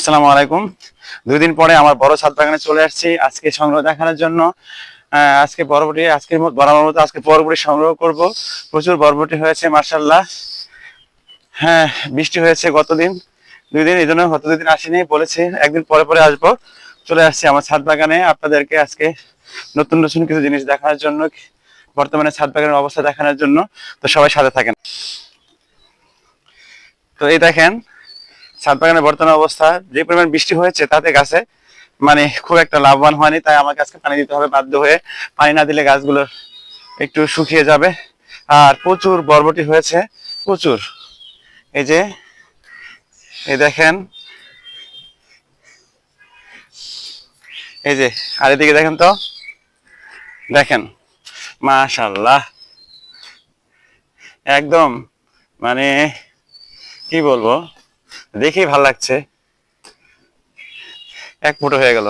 আসসালামু আলাইকুম। 2 দিন পরে আমার বড় ছাদ বাগানে চলে আসছি আজকে সংগ্রহ দেখানোর জন্য। আজকে বরবটি বরাবর মতো আজকে বরবটি সংগ্রহ করব। প্রচুর বরবটি হয়েছে মাশাআল্লাহ। হ্যাঁ, বৃষ্টি হয়েছে গতদিন 2 দিন, এই জন্য গত 2 দিন আসিনি, বলেছি একদিন পরে পরে আসবো। চলে আসছি আমার ছাদ বাগানে আপনাদেরকে আজকে নতুন নতুন কিছু জিনিস দেখানোর জন্য, বর্তমানে ছাদ বাগানের অবস্থা দেখানোর জন্য। তো সবাই সাথে থাকেন। তো এই দেখেন ছাদ বাগানের বর্তমান অবস্থা। যে পরিমাণ বৃষ্টি হয়েছে তাতে গাছে খুব একটা লাভবান হয়নি, তাই আমার গাছকে পানি দিতে হবে বাধ্য হয়ে। পানি না দিলে গাছগুলো একটু শুকিয়ে যাবে। আর প্রচুর বরবটি হয়েছে, প্রচুর। এই যে এই দেখেন, এই যে আর এদিকে দেখেন তো, দেখেন মাশাআল্লাহ, একদম মানে কি বলবো, দেখেই ভাল লাগছে। এক ফুটো হয়ে গেল।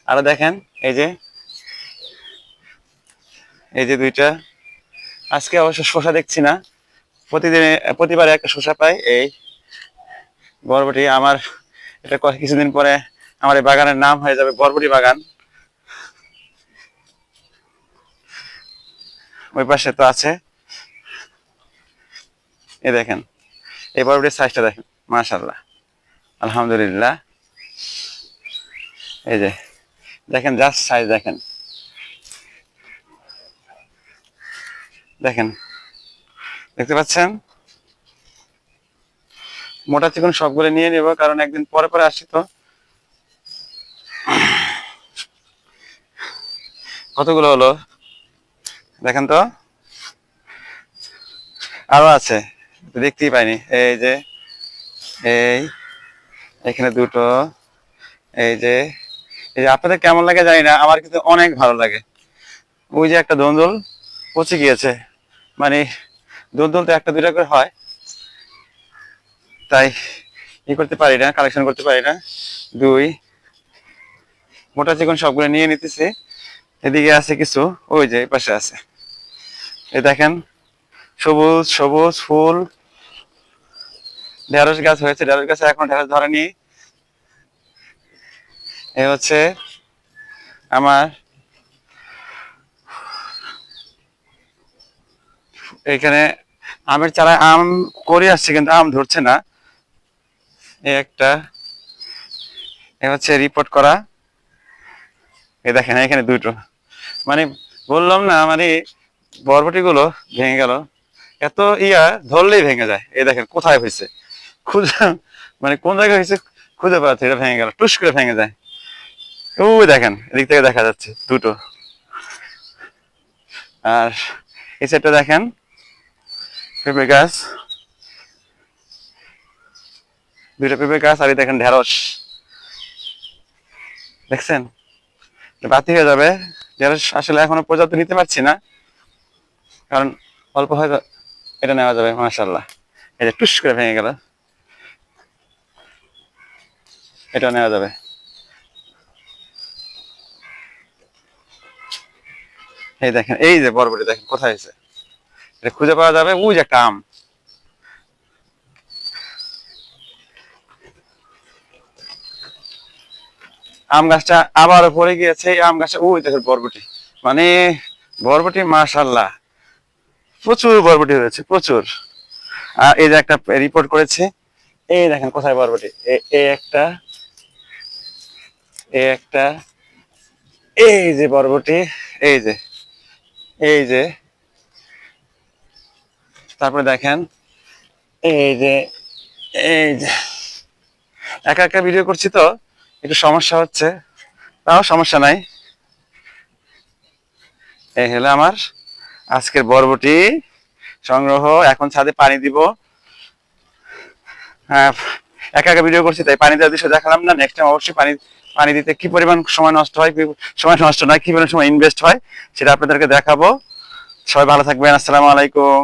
আরো দেখেন, এই যে এই যে দুইটা। আজকে অবশ্য শসা দেখছি না, প্রতিবার একটা শসা পাই। এই বরবটি আমার, এটা কিছুদিন পরে আমার এই বাগানের নাম হয়ে যাবে বরবটি বাগান। ওই পাশে তো আছে, এই দেখেন এই বরবটির সাইজটা দেখেন মাশাআল্লাহ, আলহামদুলিল্লাহ। এই যে দেখেন, জাস্ট সাইজ দেখেন, দেখেন দেখতে পাচ্ছেন। মোটা চিকন সবগুলো নিয়ে নেব, কারণ একদিন পরে পরে আসছি তো। কতগুলো হলো দেখেন তো, আরো আছে, দেখতেই পাইনি। এই যে এই এখানে দুটো। এই যে এই যে আপনাদের কেমন লাগে জানি না, আমার কিন্তু অনেক ভালো লাগে। ওই যে একটা দন্দল পচে গিয়েছে, মানে দন্দল তো একটা দুইটা করে হয়, তাই করতে পারি না, কালেকশন করতে পারি না। দুই, মোটা চিকন সবগুলো নিয়ে নিতেছি। এদিকে আছে কিছু, ওই যে এই পাশে আছে। এই দেখেন সবুজ সবুজ ফুল, ঢেঁড়স গাছ হয়েছে, ঢেঁড়স গাছে এখন ঢেঁড়স ধরেনি। এই হচ্ছে আমার এখানে আমের চারা, আম করে আসছে কিন্তু আম ধরছে না। এই একটা, এ হচ্ছে রিপোর্ট করা। এই দেখেন এখানে দুটো, মানে বললাম না, বরবটি গুলো ভেঙে গেল। এত ধরলেই ভেঙে যায়। এই দেখেন কোথায় হয়েছে, খুঁজে কোন জায়গায় হয়েছে খুঁজে পাচ্ছে, এটা ভেঙে গেল, টুস করে ভেঙে যায়। ওই দেখেন এদিক থেকে দেখা যাচ্ছে দুটো। আর এই সাইডটা দেখেন পেঁপে গাছ, দুইটা পেঁপে গাছ। আর এই দেখেন ঢেঁড়স, দেখছেন বাতি হয়ে যাবে। ঢেঁড়স আসলে এখনো পর্যাপ্ত নিতে পারছি না, কারণ অল্প হয়তো এটা নেওয়া যাবে। মাশাআল্লাহ, এই যে টুস করে ভেঙে গেল, এটা নেওয়া যাবে। এই দেখেন এই যে বরবটি দেখেন কোথায় হয়েছে, এটা খুঁজে পাওয়া যাবে। ওই যে একটা আম, আম গাছটা আবারও পড়ে গিয়েছে। এই আম গাছটা ওই দেখেন বরবটি, মানে বরবটি মাশাআল্লাহ, প্রচুর বরবটি হয়েছে, প্রচুর। আর এই যে একটা রিপোর্ট করেছে, এই দেখেন কোথায় বরবটি, এই একটা, এই একটা, এই যে বরবটি, এই যে এই যে তারপরে দেখেন এই যে এই যে একা একা ভিডিও করছি তো একটু সমস্যা হচ্ছে, তাও সমস্যা নাই। এই হলো আমার আজকের বরবটি সংগ্রহ। এখন ছাদে পানি দিব। হ্যাঁ, একা একা ভিডিও করছি তাই পানি দেওয়ার দৃশ্য দেখালাম না। নেক্সট টাইম অবশ্যই পানি পানি দিতে কি পরিমাণ সময় নষ্ট হয়, সময় নষ্ট নয়, কি পরিমাণ সময় ইনভেস্ট হয়, সেটা আপনাদেরকে দেখাবো। সবাই ভালো থাকবেন, আসসালামু আলাইকুম।